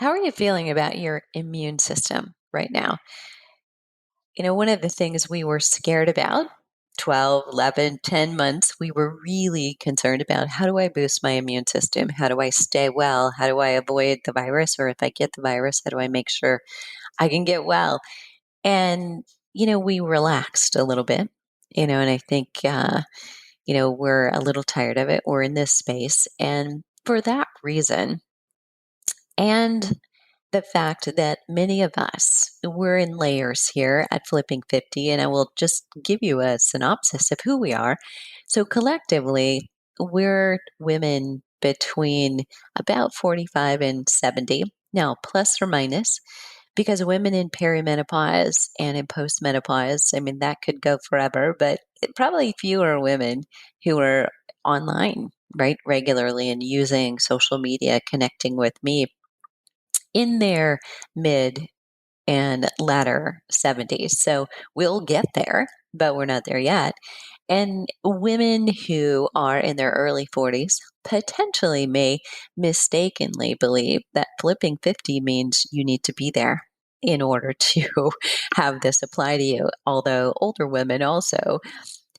How are you feeling about your immune system right now? One of the things we were scared about 12, 11, 10 months, we were really concerned about how do I boost my immune system? How do I stay well? How do I avoid the virus? Or if I get the virus, how do I make sure I can get well? And, we relaxed a little bit, and I think, we're a little tired of it. We're in this space. And for that reason, and the fact that many of us, we're in layers here at Flipping 50, and I will just give you a synopsis of who we are. So, collectively, we're women between about 45 and 70, now, plus or minus, because women in perimenopause and in postmenopause, I mean, that could go forever, but probably fewer women who are online, right, regularly and using social media, connecting with me in their mid and latter 70s. So we'll get there, but we're not there yet. And women who are in their early 40s potentially may mistakenly believe that flipping 50 means you need to be there in order to have this apply to you. Although older women also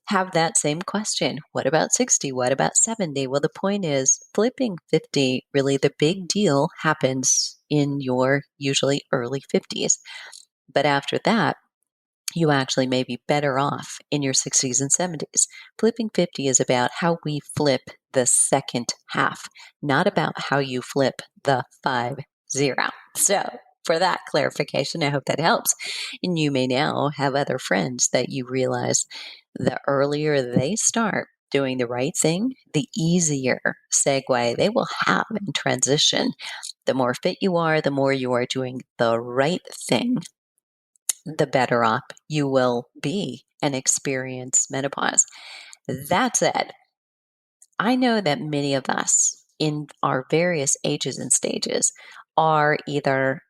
have that same question. What about 60? What about 70? Well, the point is, flipping 50, really the big deal happens in your usually early 50s. But after that, you actually may be better off in your 60s and 70s. Flipping 50 is about how we flip the second half, not about how you flip the 50. So, for that clarification, I hope that helps. And you may now have other friends that you realize the earlier they start doing the right thing, the easier segue they will have in transition. The more fit you are, the more you are doing the right thing, the better off you will be and experience menopause. That said, I know that many of us in our various ages and stages are either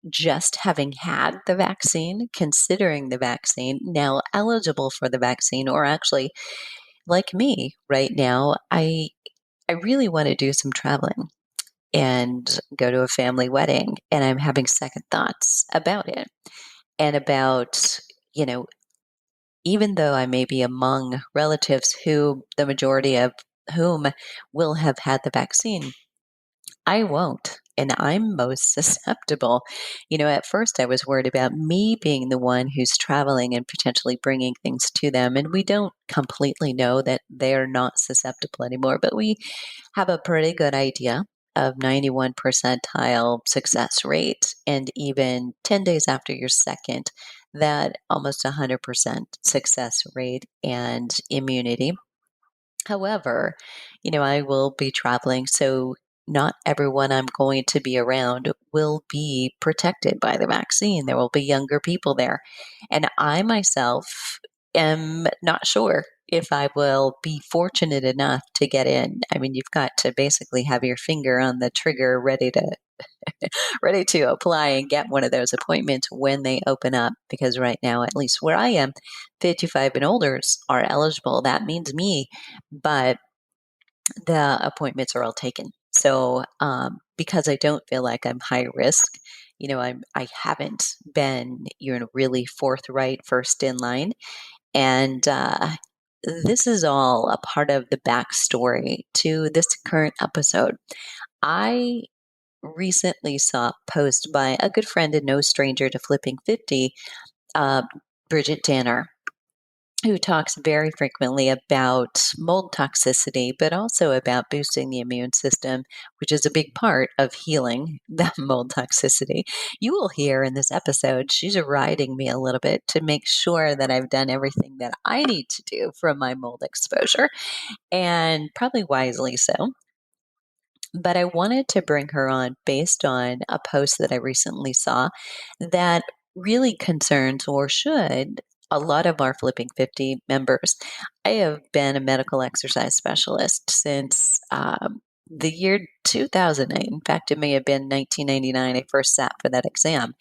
just having had the vaccine, considering the vaccine, now eligible for the vaccine, or actually, like me right now, I really want to do some traveling and go to a family wedding, and I'm having second thoughts about it and about, you know, even though I may be among relatives who the majority of whom will have had the vaccine, I won't. And I'm most susceptible. At first I was worried about me being the one who's traveling and potentially bringing things to them. And we don't completely know that they're not susceptible anymore, but we have a pretty good idea of 91 percentile success rate. And even 10 days after your second, that almost 100% success rate and immunity. However, I will be traveling, so not everyone I'm going to be around will be protected by the vaccine. There will be younger people there. And I myself am not sure if I will be fortunate enough to get in. I mean, you've got to basically have your finger on the trigger ready to apply and get one of those appointments when they open up. Because right now, at least where I am, 55 and olders are eligible. That means me, but the appointments are all taken. So, because I don't feel like I'm high risk, I haven't been, really forthright first in line, and this is all a part of the backstory to this current episode. I recently saw a post by a good friend and no stranger to flipping 50, uh, Bridgit Danner, who talks very frequently about mold toxicity, but also about boosting the immune system, which is a big part of healing the mold toxicity. You will hear in this episode, she's riding me a little bit to make sure that I've done everything that I need to do from my mold exposure, and probably wisely so. But I wanted to bring her on based on a post that I recently saw that really concerns, or should, a lot of our Flipping 50 members. I have been a medical exercise specialist since the year 2008. In fact, it may have been 1999 I first sat for that exam.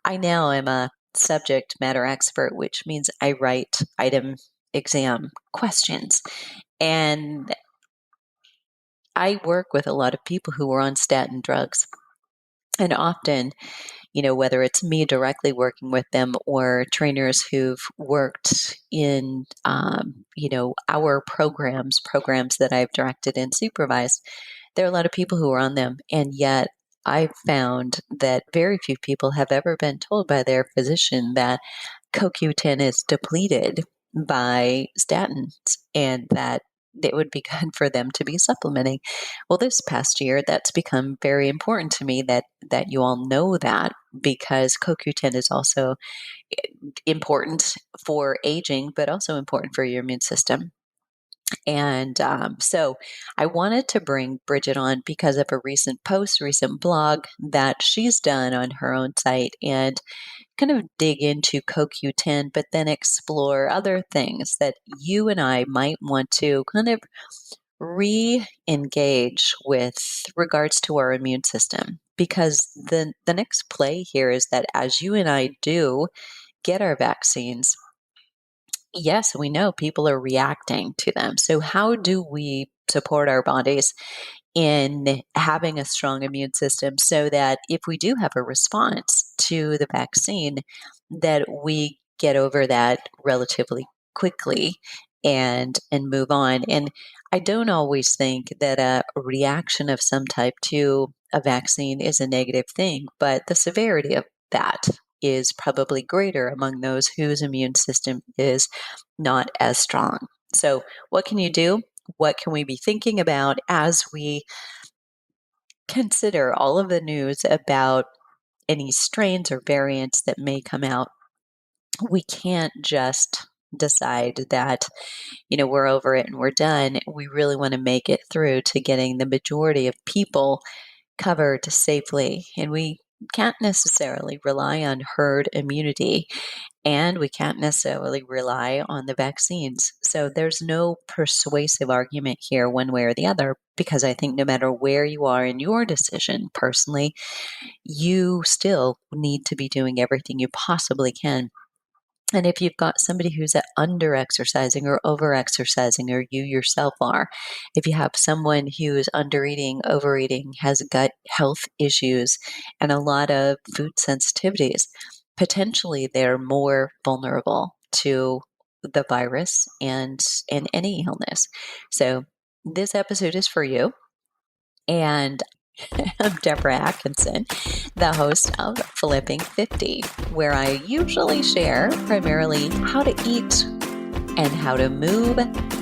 I now am a subject matter expert, which means I write item exam questions. And I work with a lot of people who are on statin drugs. And often, whether it's me directly working with them or trainers who've worked in, our programs that I've directed and supervised, there are a lot of people who are on them. And yet I've found that very few people have ever been told by their physician that CoQ10 is depleted by statins and that it would be good for them to be supplementing. Well, this past year, that's become very important to me that you all know that, because CoQ10 is also important for aging, but also important for your immune system. And so I wanted to bring Bridgit on because of a recent post, recent blog that she's done on her own site, and kind of dig into CoQ10, but then explore other things that you and I might want to kind of re-engage with regards to our immune system. Because the next play here is that as you and I do get our vaccines, yes, we know people are reacting to them. So how do we support our bodies in having a strong immune system so that if we do have a response to the vaccine, that we get over that relatively quickly and move on? And I don't always think that a reaction of some type to a vaccine is a negative thing, but the severity of that is probably greater among those whose immune system is not as strong. So what can you do? What can we be thinking about as we consider all of the news about any strains or variants that may come out? We can't just decide that, we're over it and we're done. We really want to make it through to getting the majority of people covered safely. And we can't necessarily rely on herd immunity, and we can't necessarily rely on the vaccines. So there's no persuasive argument here one way or the other, because I think no matter where you are in your decision personally, you still need to be doing everything you possibly can. And if you've got somebody who's under exercising or over exercising, or you yourself are, if you have someone who's under eating, overeating, has gut health issues, and a lot of food sensitivities, potentially they're more vulnerable to the virus and any illness. So this episode is for you. And I'm Deborah Atkinson, the host of Flipping 50, where I usually share primarily how to eat and how to move,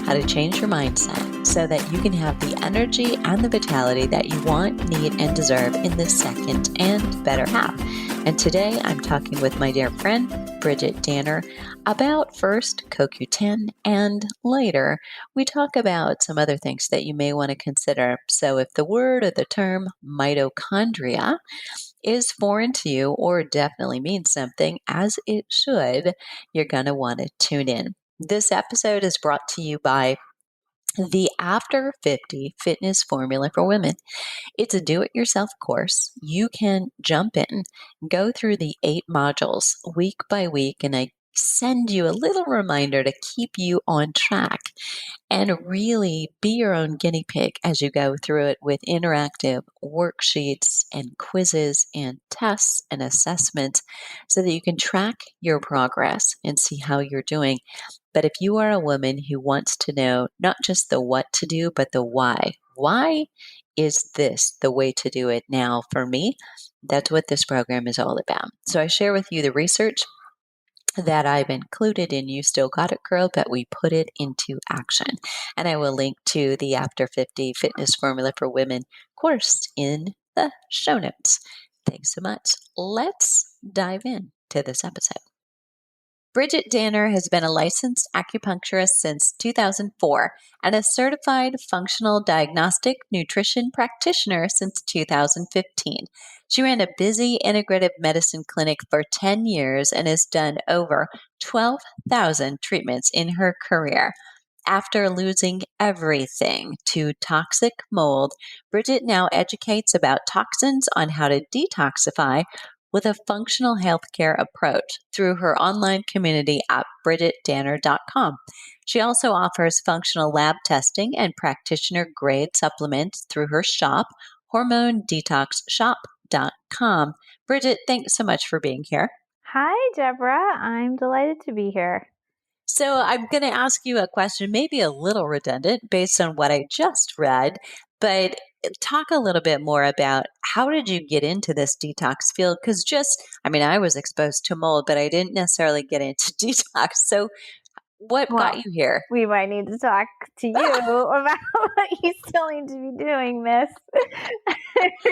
how to change your mindset so that you can have the energy and the vitality that you want, need, and deserve in the second and better half. And today I'm talking with my dear friend, Bridgit Danner, about first CoQ10, and later we talk about some other things that you may want to consider. So if the word or the term mitochondria is foreign to you, or definitely means something, as it should, you're going to want to tune in. This episode is brought to you by the After 50 Fitness Formula for Women. It's a do-it-yourself course. You can jump in, go through the 8 modules week by week, and I send you a little reminder to keep you on track and really be your own guinea pig as you go through it, with interactive worksheets and quizzes and tests and assessments so that you can track your progress and see how you're doing. But if you are a woman who wants to know not just the what to do, but the why is this the way to do it now for me? That's what this program is all about. So I share with you the research that I've included in You Still Got It, Girl, but we put it into action. And I will link to the After 50 Fitness Formula for Women course in the show notes. Thanks so much. Let's dive in to this episode. Bridgit Danner has been a licensed acupuncturist since 2004 and a certified functional diagnostic nutrition practitioner since 2015. She ran a busy integrative medicine clinic for 10 years and has done over 12,000 treatments in her career. After losing everything to toxic mold, Bridgit now educates about toxins on how to detoxify with a functional healthcare approach through her online community at bridgitdanner.com. She also offers functional lab testing and practitioner-grade supplements through her shop, hormonedetoxshop.com. Bridgit.com. Bridgit, thanks so much for being here. Hi, Deborah. I'm delighted to be here. So I'm going to ask you a question, maybe a little redundant based on what I just read, but talk a little bit more about how did you get into this detox field? Because I was exposed to mold, but I didn't necessarily get into detox. So what got you here? We might need to talk to you about what you still need to be doing, miss. It's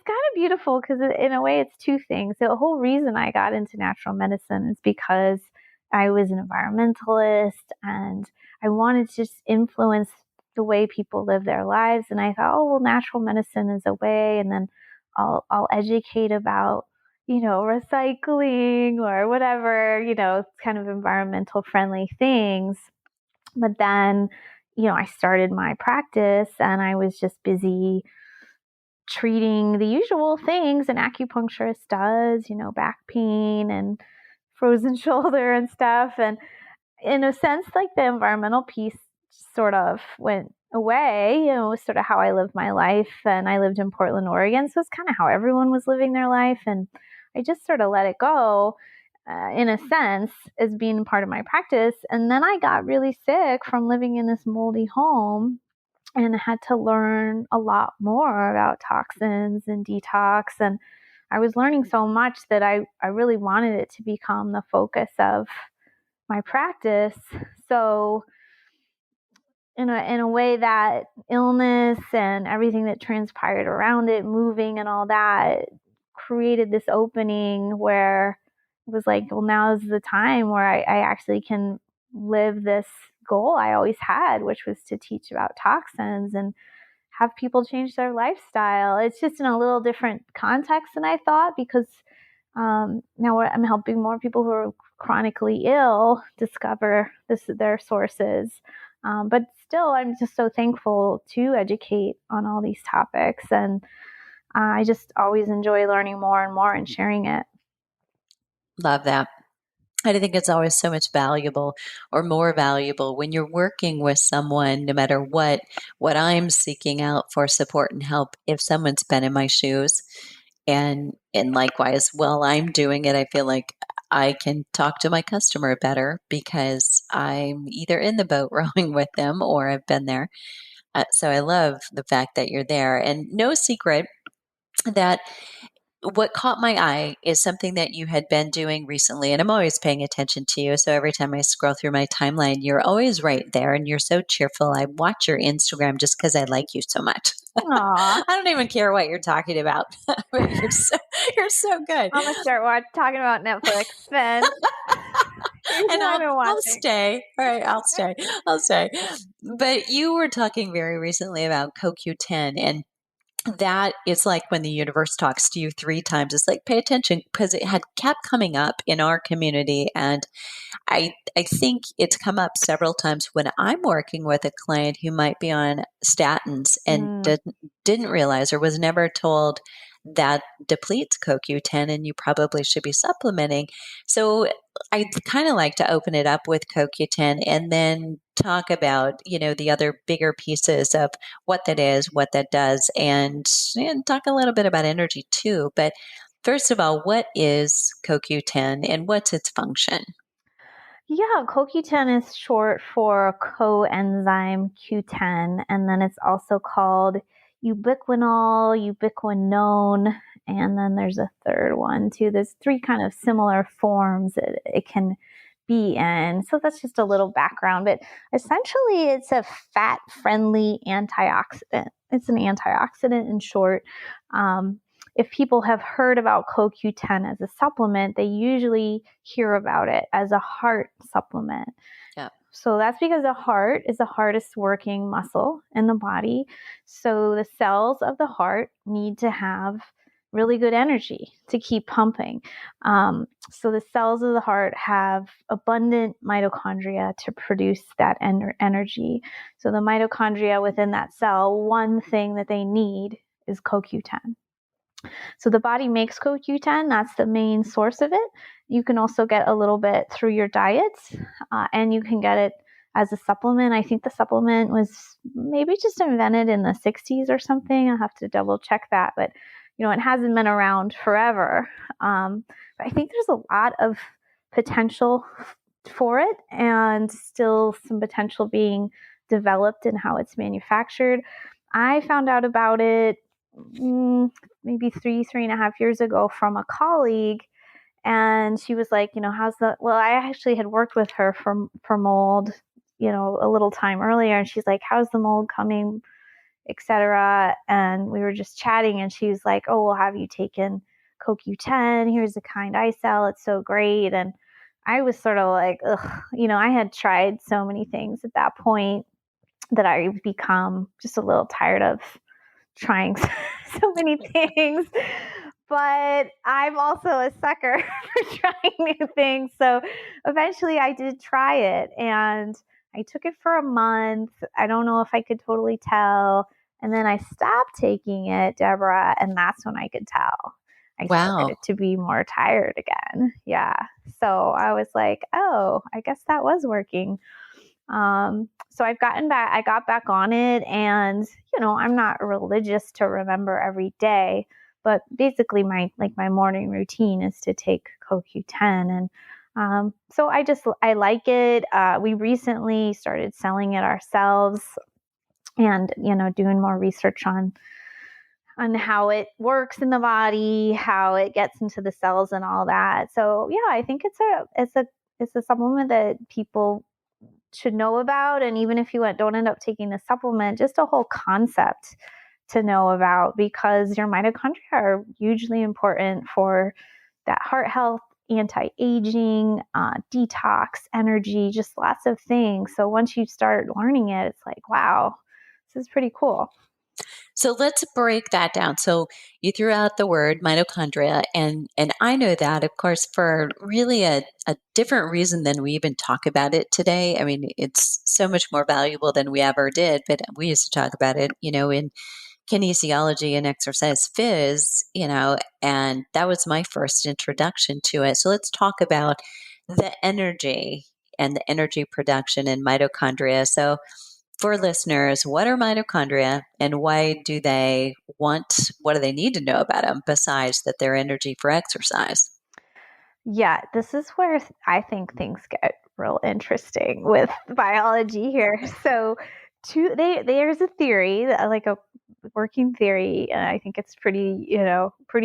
kind of beautiful because in a way it's two things. The whole reason I got into natural medicine is because I was an environmentalist and I wanted to just influence the way people live their lives. And I thought, natural medicine is a way, and then I'll educate about recycling or whatever, kind of environmental friendly things. But then, I started my practice and I was just busy treating the usual things an acupuncturist does, back pain and frozen shoulder and stuff. And in a sense, like the environmental piece sort of went away. It was sort of how I lived my life. And I lived in Portland, Oregon. So it's kind of how everyone was living their life. And I just sort of let it go, in a sense, as being part of my practice. And then I got really sick from living in this moldy home and had to learn a lot more about toxins and detox. And I was learning so much that I really wanted it to become the focus of my practice. So in a way, that illness and everything that transpired around it, moving and all that, created this opening where it was like, well, now is the time where I actually can live this goal I always had, which was to teach about toxins and have people change their lifestyle. It's just in a little different context than I thought, because now I'm helping more people who are chronically ill discover their sources. But still, I'm just so thankful to educate on all these topics. And I just always enjoy learning more and more and sharing it. Love that. I think it's always so much valuable, or more valuable, when you're working with someone, no matter what I'm seeking out for support and help. If someone's been in my shoes, and likewise, while I'm doing it, I feel like I can talk to my customer better because I'm either in the boat rowing with them or I've been there. So I love the fact that you're there, and no secret that what caught my eye is something that you had been doing recently, and I'm always paying attention to you. So every time I scroll through my timeline, you're always right there and you're so cheerful. I watch your Instagram just because I like you so much. I don't even care what you're talking about. But you're so good. I'm going to start talking about Netflix then. And I'll stay. All right, I'll stay. But you were talking very recently about CoQ10, and that is like when the universe talks to you 3 times. It's like, pay attention, because it had kept coming up in our community. And I think it's come up several times when I'm working with a client who might be on statins and didn't realize or was never told that depletes CoQ10 and you probably should be supplementing. So I kind of like to open it up with CoQ10 and then talk about, the other bigger pieces of what that is, what that does, and talk a little bit about energy too. But first of all, what is CoQ10 and what's its function? Yeah, CoQ10 is short for coenzyme Q10, and then it's also called ubiquinol, ubiquinone, and then there's a third one too. There's 3 kind of similar forms it can be in. So that's just a little background, but essentially it's a fat-friendly antioxidant. It's an antioxidant in short. If people have heard about CoQ10 as a supplement, they usually hear about it as a heart supplement. Yeah. So that's because the heart is the hardest working muscle in the body. So the cells of the heart need to have really good energy to keep pumping. So the cells of the heart have abundant mitochondria to produce that energy. So the mitochondria within that cell, one thing that they need is CoQ10. So the body makes CoQ10. That's the main source of it. You can also get a little bit through your diets, and you can get it as a supplement. I think the supplement was maybe just invented in the 60s or something. I'll have to double check that, but it hasn't been around forever. But I think there's a lot of potential for it, and still some potential being developed in how it's manufactured. I found out about it maybe 3.5 years ago from a colleague. And she was like, I actually had worked with her for mold, a little time earlier. And she's like, how's the mold coming, etc. And we were just chatting, and she was like, oh, well, have you taken CoQ10? Here's the kind I sell. It's so great. And I was sort of like, ugh, I had tried so many things at that point that I've become just a little tired of trying so many things. But I'm also a sucker for trying new things. So eventually I did try it, and I took it for a month. I don't know if I could totally tell. And then I stopped taking it, Deborah, and that's when I could tell. I Wow. started to be more tired again. Yeah. So I was like, oh, I guess that was working. So I got back on it, and, I'm not religious to remember every day, but basically my morning routine is to take CoQ10. And so I like it. We recently started selling it ourselves, and, doing more research on how it works in the body, how it gets into the cells and all that. So yeah, I think it's a supplement that people should know about. And even if you don't end up taking the supplement, just a whole concept to know about, because your mitochondria are hugely important for that heart health, anti-aging, detox, energy, just lots of things. So once you start learning it, it's like, wow, this is pretty cool. So let's break that down. So you threw out the word mitochondria, and I know that, of course, for really a different reason than we even talk about it today. I mean, it's so much more valuable than we ever did, but we used to talk about it, in kinesiology and exercise phys, and that was my first introduction to it. So let's talk about the energy and the energy production in mitochondria. So for listeners, what are mitochondria, and why do they what do they need to know about them besides that they're energy for exercise? Yeah, this is where I think things get real interesting with biology here. So, there's a theory, like a working theory, and I think it's pretty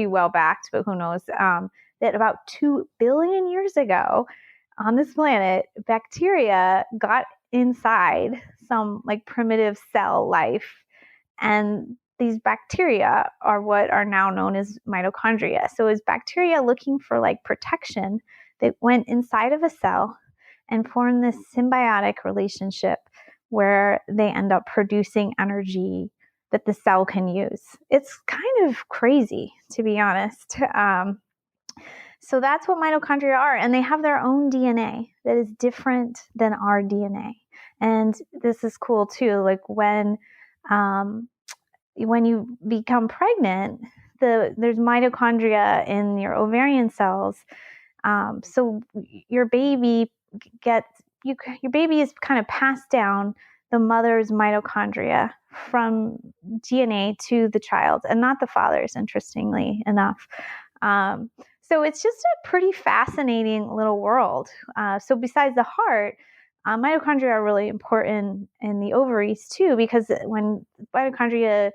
well backed, but who knows? That about 2 billion years ago on this planet, bacteria got inside some like primitive cell life, and these bacteria are what are now known as mitochondria. So it's bacteria looking for like protection that went inside of a cell and formed this symbiotic relationship where they end up producing energy that the cell can use. It's kind of crazy, to be honest. So that's what mitochondria are. And they have their own DNA that is different than our DNA. And this is cool too. Like when you become pregnant, there's mitochondria in your ovarian cells. So your baby your baby is kind of passed down the mother's mitochondria from DNA to the child, and not the father's, interestingly enough. So it's just a pretty fascinating little world. So besides the heart, mitochondria are really important in the ovaries too, because when mitochondria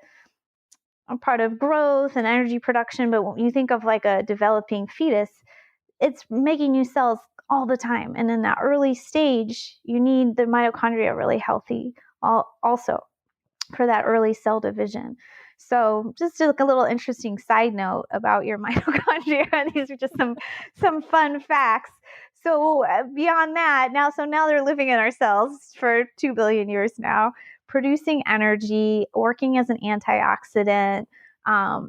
are part of growth and energy production, but when you think of like a developing fetus, it's making new cells all the time. And in that early stage, you need the mitochondria really healthy also for that early cell division. So just like a little interesting side note about your mitochondria. These are just some fun facts. So beyond that, now they're living in our cells for 2 billion years now, producing energy, working as an antioxidant,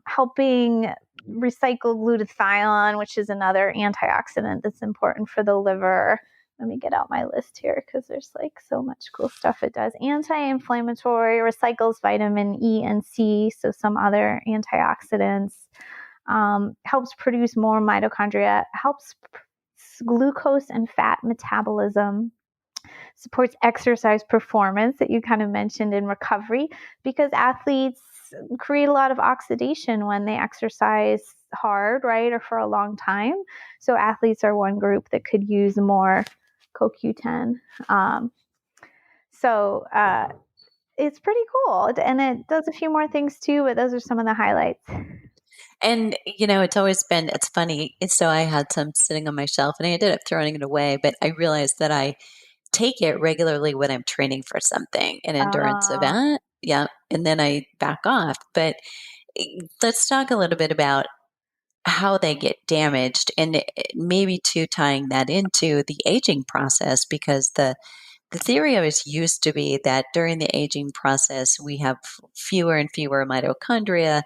helping recycle glutathione, which is another antioxidant that's important for the liver. Let me get out my list here because there's like so much cool stuff it does. Anti-inflammatory, recycles vitamin E and C, so some other antioxidants. Helps produce more mitochondria, helps glucose and fat metabolism. supports exercise performance that you kind of mentioned in recovery, because athletes create a lot of oxidation when they exercise hard, right, or for a long time. So athletes are one group that could use more CoQ10. So it's pretty cool. And it does a few more things too, but those are some of the highlights. And, it's funny. So I had some sitting on my shelf and I ended up throwing it away, but I realized that I take it regularly when I'm training for something, an endurance Uh, event. Yeah. And then I back off. But let's talk a little bit about how they get damaged and maybe too tying that into the aging process, because the theory always used to be that during the aging process, we have fewer and fewer mitochondria.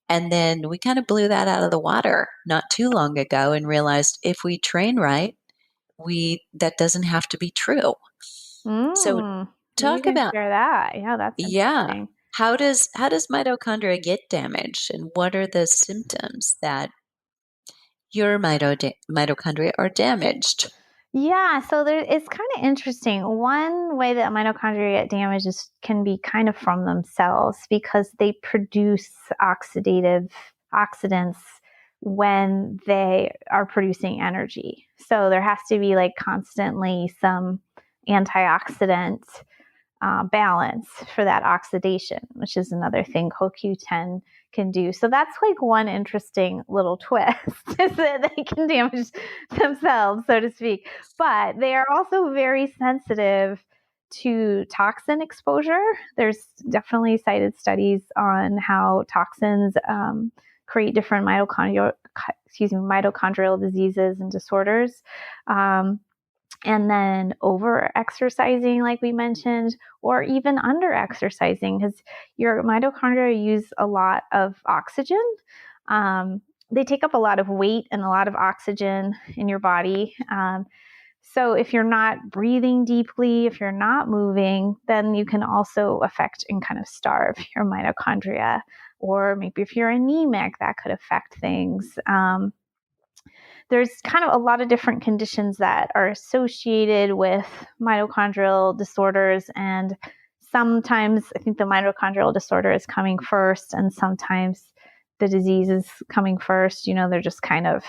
And then we kind of blew that out of the water not too long ago and realized if we train right, that doesn't have to be true. So you talk can about, share that. Yeah, that's yeah, interesting. how does mitochondria get damaged, and what are the symptoms that your mitochondria are damaged? Yeah, so it's kind of interesting. One way that mitochondria get damaged can be kind of from themselves, because they produce oxidants when they are producing energy. So there has to be like constantly some antioxidant balance for that oxidation, which is another thing CoQ10 can do. So that's like one interesting little twist, is that they can damage themselves, so to speak. But they are also very sensitive to toxin exposure. There's definitely cited studies on how toxins create different mitochondrial diseases and disorders. And then over exercising, like we mentioned, or even under exercising, because your mitochondria use a lot of oxygen. They take up a lot of weight and a lot of oxygen in your body. So if you're not breathing deeply, if you're not moving, then you can also affect and kind of starve your mitochondria. Or maybe if you're anemic, that could affect things. There's kind of a lot of different conditions that are associated with mitochondrial disorders. And sometimes I think the mitochondrial disorder is coming first, and sometimes the disease is coming first. They're just kind of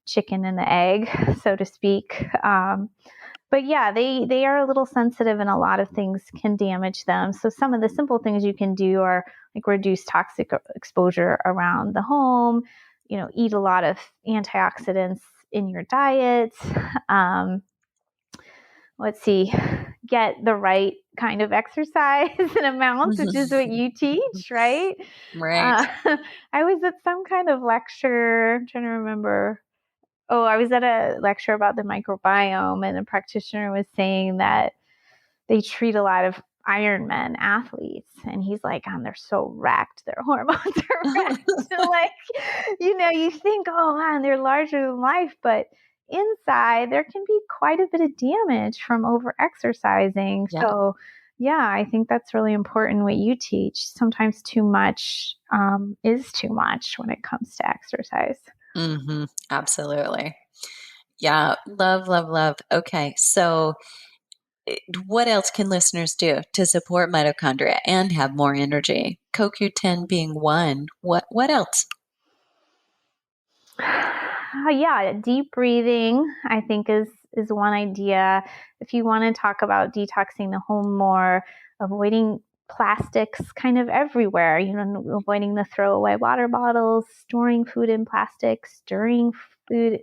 chicken and the egg, so to speak. But yeah, they are a little sensitive, and a lot of things can damage them. So some of the simple things you can do are like reduce toxic exposure around the home, eat a lot of antioxidants in your diet. Let's see, get the right kind of exercise and amounts, which is what you teach, right? Right. I was at some kind of lecture, I'm trying to remember. Oh, I was at a lecture about the microbiome, and a practitioner was saying that they treat a lot of Ironman athletes, and he's like, they're so wrecked, their hormones are wrecked. Like, you think, oh man, they're larger than life, but inside there can be quite a bit of damage from over exercising. Yeah. So yeah, I think that's really important what you teach. Sometimes too much is too much when it comes to exercise. Mm-hmm. Absolutely. Yeah. Love, love, love. Okay. So what else can listeners do to support mitochondria and have more energy? CoQ10 being one. What else? Yeah, deep breathing, I think, is one idea. If you want to talk about detoxing the home more, avoiding plastics kind of everywhere, avoiding the throwaway water bottles, storing food in plastic, stirring food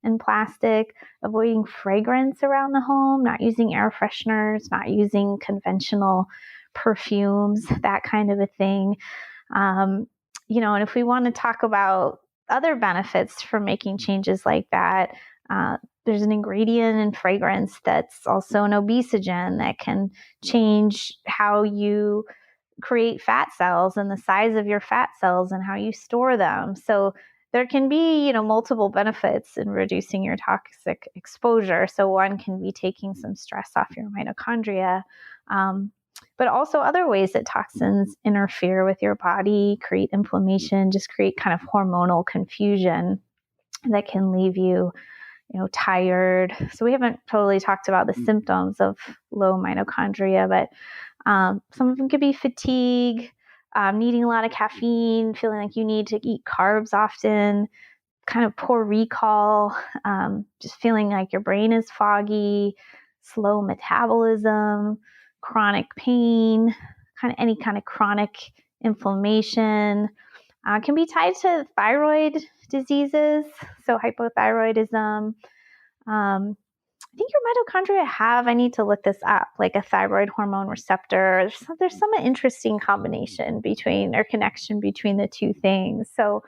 in plastic, avoiding fragrance around the home, not using air fresheners, not using conventional perfumes, that kind of a thing. And if we want to talk about other benefits from making changes like that, there's an ingredient in fragrance that's also an obesogen that can change how you create fat cells and the size of your fat cells and how you store them. So there can be, multiple benefits in reducing your toxic exposure. So one can be taking some stress off your mitochondria, but also other ways that toxins interfere with your body, create inflammation, just create kind of hormonal confusion that can leave you, tired. So we haven't totally talked about the symptoms of low mitochondria, but some of them could be fatigue, needing a lot of caffeine, feeling like you need to eat carbs often, kind of poor recall, just feeling like your brain is foggy, slow metabolism, chronic pain, kind of any kind of chronic inflammation. Can be tied to thyroid diseases, so hypothyroidism. I think your mitochondria I need to look this up, like a thyroid hormone receptor. There's some interesting combination between or connection between the two things. So,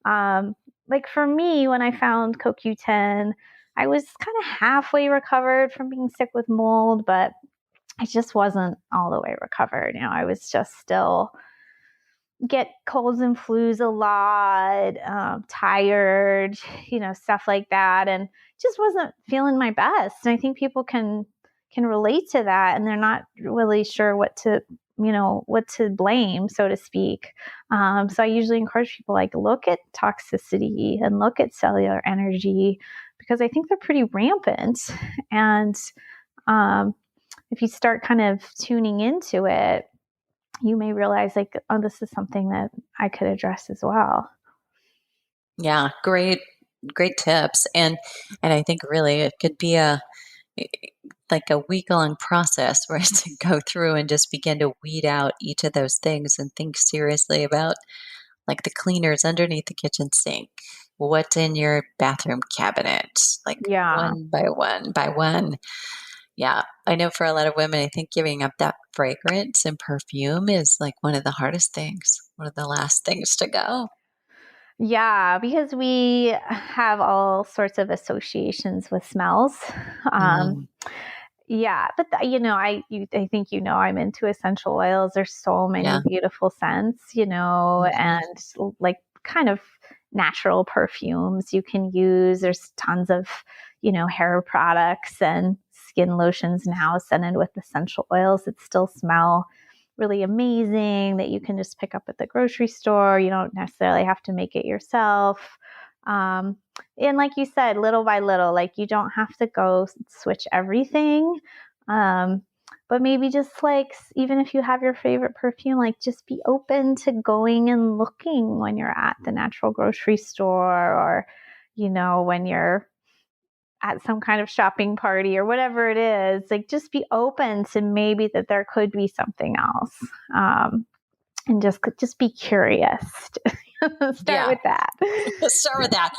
like for me, when I found CoQ10, I was kind of halfway recovered from being sick with mold, but I just wasn't all the way recovered. I was just still get colds and flus a lot, tired, stuff like that, and just wasn't feeling my best. And I think people can relate to that, and they're not really sure what to blame, so to speak. So I usually encourage people, like, look at toxicity and look at cellular energy, because I think they're pretty rampant. And if you start kind of tuning into it, you may realize, like, oh, this is something that I could address as well. Yeah, great tips. And I think really it could be like a week-long process, right, to go through and just begin to weed out each of those things and think seriously about, like, the cleaners underneath the kitchen sink, what's in your bathroom cabinet, like Yeah. one by one by one. Yeah, I know for a lot of women, I think giving up that fragrance and perfume is like one of the hardest things, one of the last things to go. Yeah, because we have all sorts of associations with smells. Um, Mm, yeah, but I think I'm into essential oils. There's so many yeah. beautiful scents, Mhm. and like kind of natural perfumes you can use. There's tons of hair products and skin lotions now scented with essential oils that still smell really amazing, that you can just pick up at the grocery store. You don't necessarily have to make it yourself. Um, and like you said, little by little, like, you don't have to go switch everything. Um, but maybe just, like, even if you have your favorite perfume, like, just be open to going and looking when you're at the natural grocery store, or, when you're at some kind of shopping party or whatever it is, like, just be open to maybe that there could be something else. And just be curious. Start Yeah. with that. Start with that.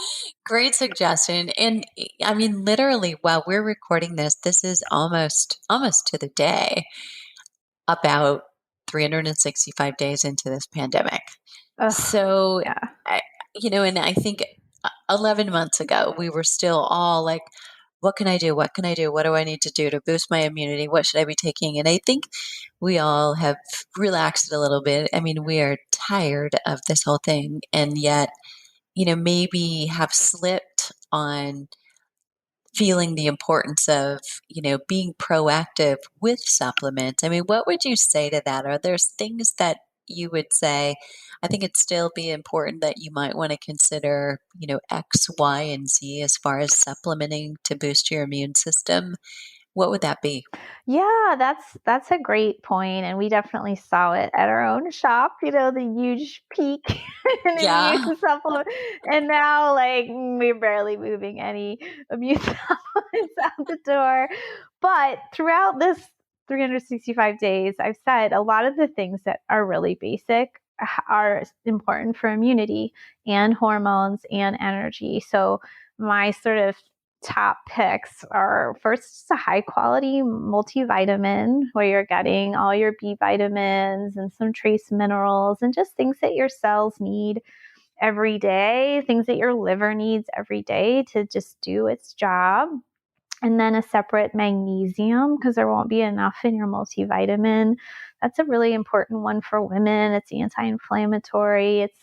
Great suggestion. And I mean, literally, while we're recording this, this is almost to the day, about 365 days into this pandemic. Ugh, So, yeah. I, and I think 11 months ago, we were still all like, what can I do? What can I do? What do I need to do to boost my immunity? What should I be taking? And I think we all have relaxed a little bit. I mean, we are tired of this whole thing. And yet, maybe have slipped on feeling the importance of, being proactive with supplements. I mean, what would you say to that? Are there things that you would say, I think it'd still be important that you might want to consider, X, Y, and Z as far as supplementing to boost your immune system? What would that be? Yeah, that's a great point, and we definitely saw it at our own shop. The huge peak in Yeah. immune supplement, and now, like, we're barely moving any immune supplements out the door. But throughout this 365 days, I've said a lot of the things that are really basic are important for immunity and hormones and energy. So my sort of top picks are, first, a high quality multivitamin where you're getting all your B vitamins and some trace minerals and just things that your cells need every day, things that your liver needs every day to just do its job. And then a separate magnesium, because there won't be enough in your multivitamin. That's a really important one for women. It's anti-inflammatory, it's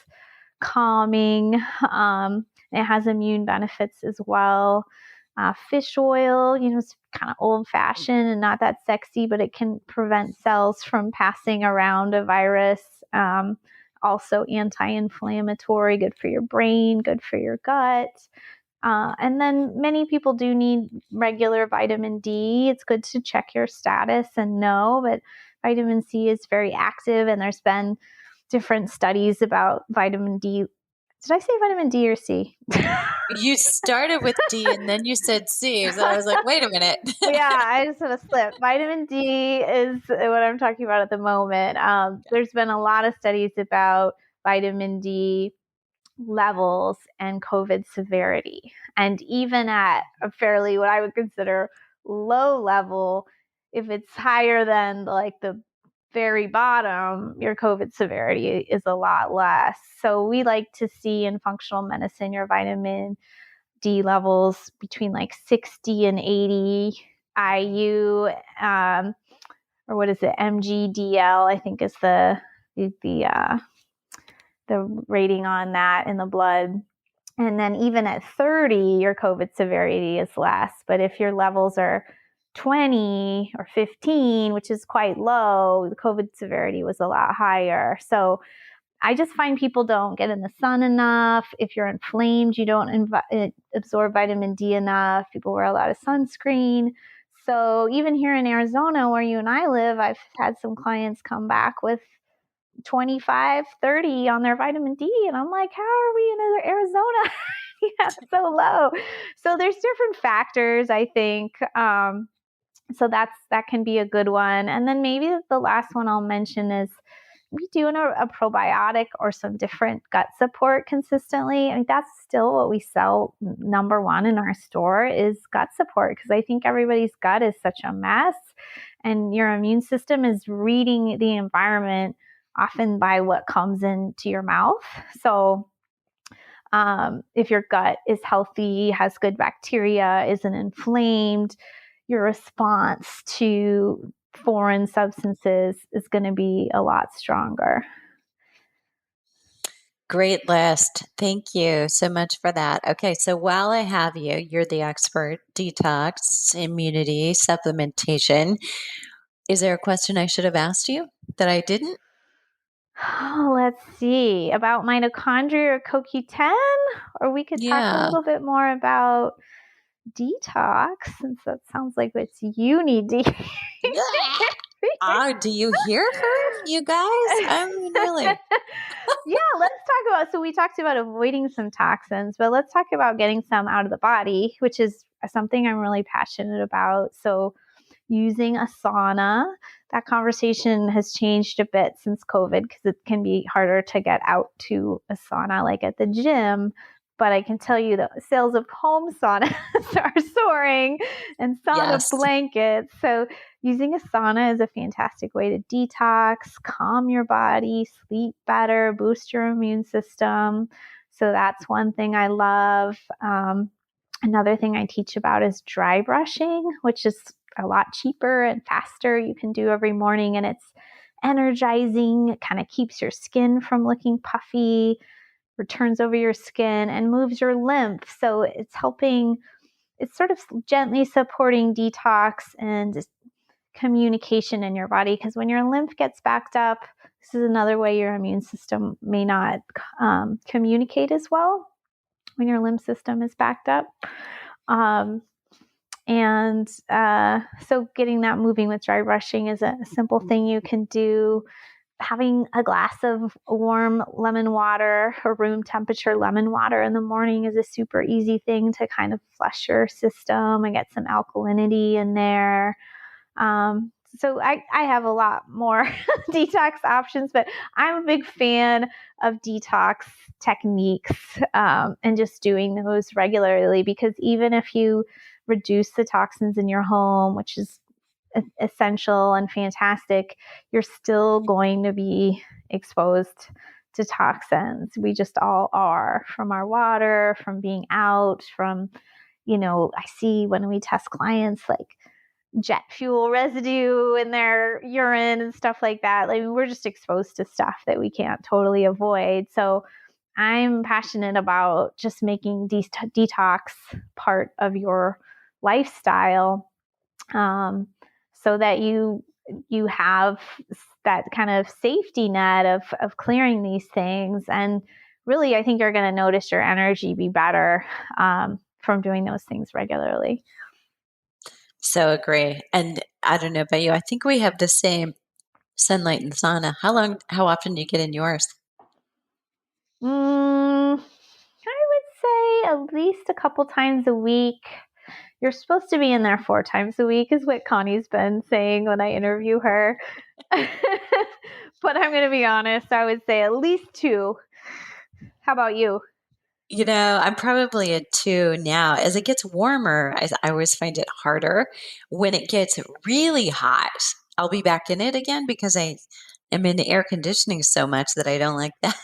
calming. It has immune benefits as well. Fish oil, it's kind of old fashioned and not that sexy, but it can prevent cells from passing around a virus. Also anti inflammatory, good for your brain, good for your gut. And then many people do need regular vitamin D. It's good to check your status and know, but vitamin C is very active, and there's been different studies about vitamin D. Did I say vitamin D or C? You started with D and then you said C. So I was like, wait a minute. Yeah, I just had a slip. Vitamin D is what I'm talking about at the moment. There's been a lot of studies about vitamin D levels and COVID severity. And even at a fairly, what I would consider low level, if it's higher than like the very bottom, your COVID severity is a lot less. So we like to see in functional medicine your vitamin D levels between like 60 and 80 IU, or what is it, mgdl, I think is the rating on that in the blood. And then even at 30, your COVID severity is less. But if your levels are 20 or 15, which is quite low, the COVID severity was a lot higher. So I just find people don't get in the sun enough. If you're inflamed, you don't absorb vitamin D enough. People wear a lot of sunscreen. So even here in Arizona, where you and I live, I've had some clients come back with 25, 30 on their vitamin D. And I'm like, how are we in Arizona? Yeah, so low. So there's different factors, I think. So that can be a good one. And then maybe the last one I'll mention is we doing a probiotic or some different gut support consistently. I mean, that's still what we sell number one in our store is gut support, because I think everybody's gut is such a mess, and your immune system is reading the environment often by what comes into your mouth. So if your gut is healthy, has good bacteria, isn't inflamed, your response to foreign substances is going to be a lot stronger. Great list. Thank you so much for that. Okay, so while I have you, you're the expert, detox, immunity, supplementation. Is there a question I should have asked you that I didn't? Oh, let's see. About mitochondria or CoQ10? Or we could talk a Yeah. little bit more about detox, since that sounds like what you need to hear. Do you hear her, you guys? I mean, really. Yeah, let's talk about, so we talked about avoiding some toxins, but let's talk about getting some out of the body, which is something I'm really passionate about. So using a sauna, that conversation has changed a bit since COVID, because it can be harder to get out to a sauna like at the gym. But I can tell you that sales of home saunas are soaring, and sauna Yes. blankets. So using a sauna is a fantastic way to detox, calm your body, sleep better, boost your immune system. So that's one thing I love. Another thing I teach about is dry brushing, which is a lot cheaper and faster. You can do every morning, and it's energizing. It kind of keeps your skin from looking puffy, returns over your skin, and moves your lymph. So it's helping, it's sort of gently supporting detox and communication in your body, because when your lymph gets backed up, this is another way your immune system may not communicate as well when your lymph system is backed up. So getting that moving with dry brushing is a simple thing you can do. Having a glass of warm lemon water or room temperature lemon water in the morning is a super easy thing to kind of flush your system and get some alkalinity in there. So I have a lot more detox options, but I'm a big fan of detox techniques, and just doing those regularly, because even if you reduce the toxins in your home, which is essential and fantastic, you're still going to be exposed to toxins. We just all are, from our water, from being out, from, I see when we test clients, like jet fuel residue in their urine and stuff like that. Like, we're just exposed to stuff that we can't totally avoid. So I'm passionate about just making detox part of your lifestyle, so that you have that kind of safety net of clearing these things. And really, I think you're going to notice your energy be better from doing those things regularly. So agree. And I don't know about you, I think we have the same sunlight and sauna. How often do you get in yours? I would say at least a couple times a week. You're supposed to be in there 4 times a week, is what Connie's been saying when I interview her. But I'm going to be honest, I would say at least 2. How about you? I'm probably a 2 now. As it gets warmer, I always find it harder. When it gets really hot, I'll be back in it again because I am in the air conditioning so much that I don't like that.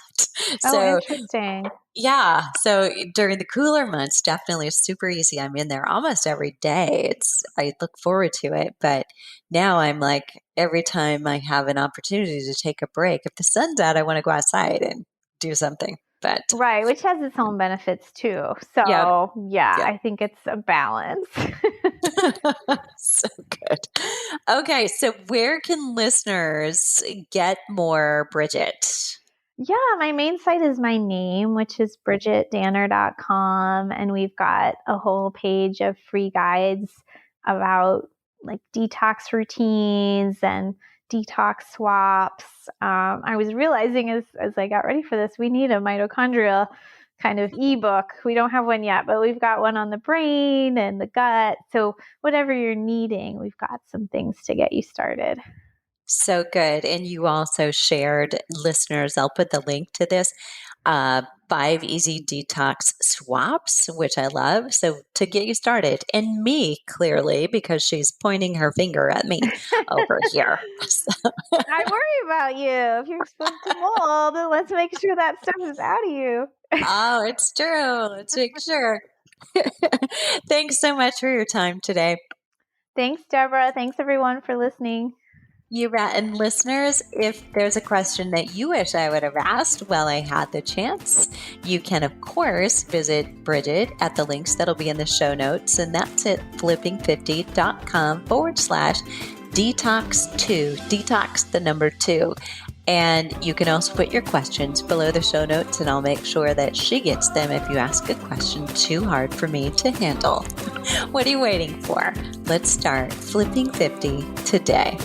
Oh, So, interesting. yeah. So during the cooler months, definitely it's super easy. I'm in there almost every day. I look forward to it. But now I'm like, every time I have an opportunity to take a break, if the sun's out, I want to go outside and do something. But Right, which has its own benefits too. yeah, So, yeah, yeah. I think it's a balance. So good. Okay, so where can listeners get more Bridgit? Yeah, my main site is my name, which is bridgitdanner.com. And we've got a whole page of free guides about like detox routines and detox swaps. I was realizing as I got ready for this, we need a mitochondria kind of ebook. We don't have one yet, but we've got one on the brain and the gut. So whatever you're needing, we've got some things to get you started. So good. And you also shared, listeners, I'll put the link to this, 5 easy detox swaps, which I love. So to get you started, and me clearly, because she's pointing her finger at me over here. I worry about you. If you're exposed to mold, then let's make sure that stuff is out of you. Oh, it's true. Let's make sure. Thanks so much for your time today. Thanks, Deborah. Thanks, everyone, for listening. You bet. And listeners, if there's a question that you wish I would have asked while I had the chance, you can, of course, visit Bridgit at the links that'll be in the show notes. And that's at flipping50.com/detox2, detox the number 2. And you can also put your questions below the show notes, and I'll make sure that she gets them if you ask a question too hard for me to handle. What are you waiting for? Let's start flipping 50 today.